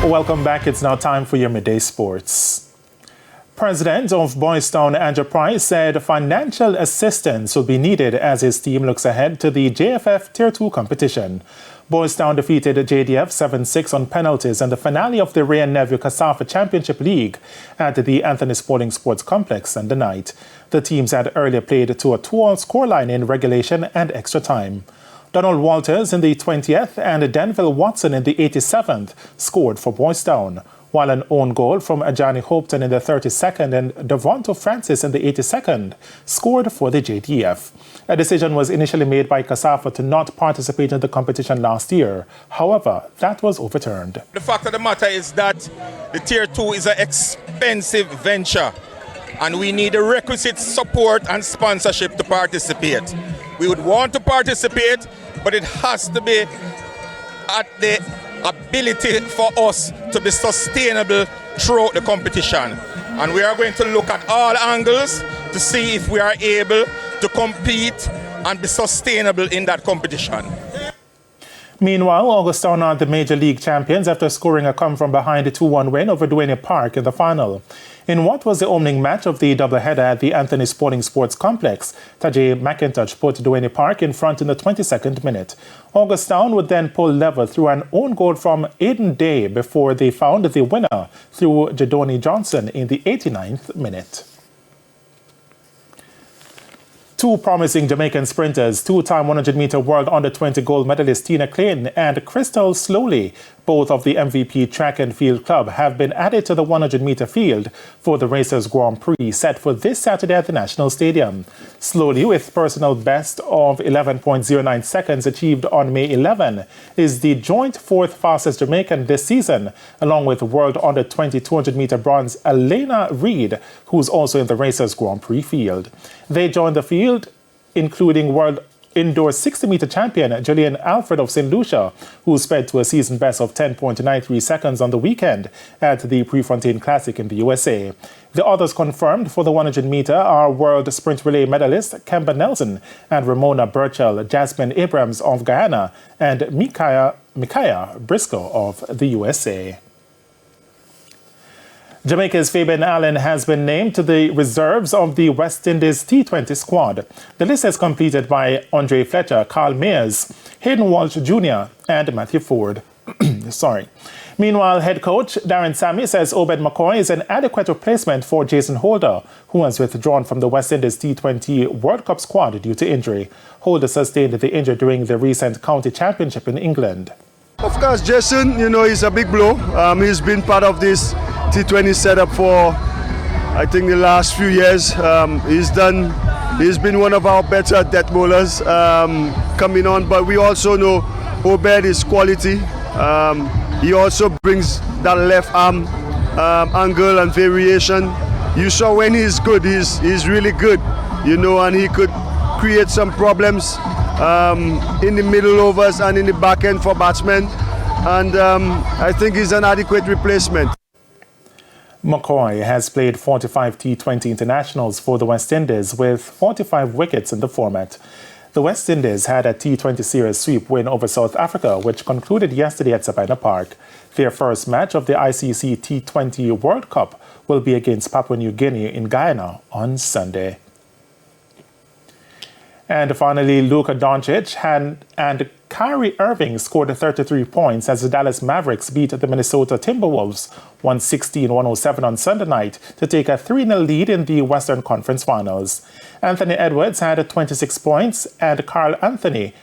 Welcome back. It's now time for your midday sports. President of Boys Town, Andrew Price, said financial assistance will be needed as his team looks ahead to the JFF Tier 2 competition. Boys Town defeated JDF 7-6 on penalties in the finale of the Wray Nephew KASAFA Championship League at the Anthony Sporting Sports Complex on the night. The teams had earlier played to a 2-all scoreline in regulation and extra time. Donald Walters in the 20th and Denville Watson in the 87th scored for Boys Town, while an own goal from Ajani Hopton in the 32nd and Devonto Francis in the 82nd scored for the JDF. A decision was initially made by KASAFA to not participate in the competition last year. However, that was overturned. The fact of the matter is that the Tier 2 is an expensive venture, and we need the requisite support and sponsorship to participate. We would want to participate, but it has to be at the ability for us to be sustainable throughout the competition. And we are going to look at all angles to see if we are able to compete and be sustainable in that competition. Meanwhile, August Town are the Major League champions after scoring a come-from-behind 2-1 win over Duane Park in the final. In what was the opening match of the doubleheader at the Anthony Sporting Sports Complex, Tajay McIntosh put Duane Park in front in the 22nd minute. August Town would then pull level through an own goal from Aiden Day before they found the winner through Jadoni Johnson in the 89th minute. Two promising Jamaican sprinters, two-time 100-meter world under-20 gold medalist Tina Klein and Crystal Slowly, both of the MVP Track and Field Club, have been added to the 100-meter field for the Racers Grand Prix set for this Saturday at the National Stadium. Slowly, with personal best of 11.09 seconds achieved on May 11, is the joint fourth fastest Jamaican this season, along with world under-20 200-meter bronze Elena Reed, who's also in the Racers Grand Prix field. They joined the field, including world indoor 60-meter champion Julian Alfred of St. Lucia, who sped to a season best of 10.93 seconds on the weekend at the Prefontaine Classic in the USA. The others confirmed for the 100-meter are world sprint relay medalist Kemba Nelson and Ramona Burchell, Jasmine Abrams of Guyana, and Micaiah Briscoe of the USA. Jamaica's Fabian Allen has been named to the reserves of the West Indies T20 squad. The list is completed by Andre Fletcher, Carl Mayers, Hayden Walsh Jr. and Matthew Ford. Meanwhile, head coach Darren Sammy says Obed McCoy is an adequate replacement for Jason Holder, who was withdrawn from the West Indies T20 World Cup squad due to injury. Holder sustained the injury during the recent county championship in England. Of course, Jason, he's a big blow. He's been part of this T20 setup for, I think, the last few years. He's been one of our better death bowlers coming on, but we also know Obed is quality. He also brings that left arm angle and variation. You saw when he's good, he's really good, and he could create some problems in the middle overs and in the back end for batsmen. And I think he's an adequate replacement. McCoy has played 45 T20 internationals for the West Indies with 45 wickets in the format. The West Indies had a T20 series sweep win over South Africa, which concluded yesterday at Sabina Park. Their first match of the ICC T20 World Cup will be against Papua New Guinea in Guyana on Sunday. And finally, Luka Doncic and Kyrie Irving scored 33 points as the Dallas Mavericks beat the Minnesota Timberwolves 116-107 on Sunday night to take a 3-0 lead in the Western Conference Finals. Anthony Edwards had 26 points and Karl Anthony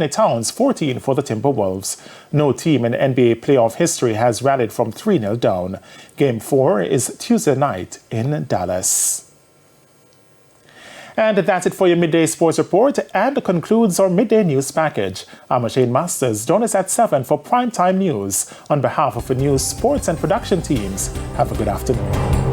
Towns 14 for the Timberwolves. No team in NBA playoff history has rallied from 3-0 down. Game 4 is Tuesday night in Dallas. And that's it for your Midday Sports Report and concludes our Midday News Package. I'm Shane Masters. Join us at 7 for Primetime News. On behalf of the news, sports and production teams, have a good afternoon.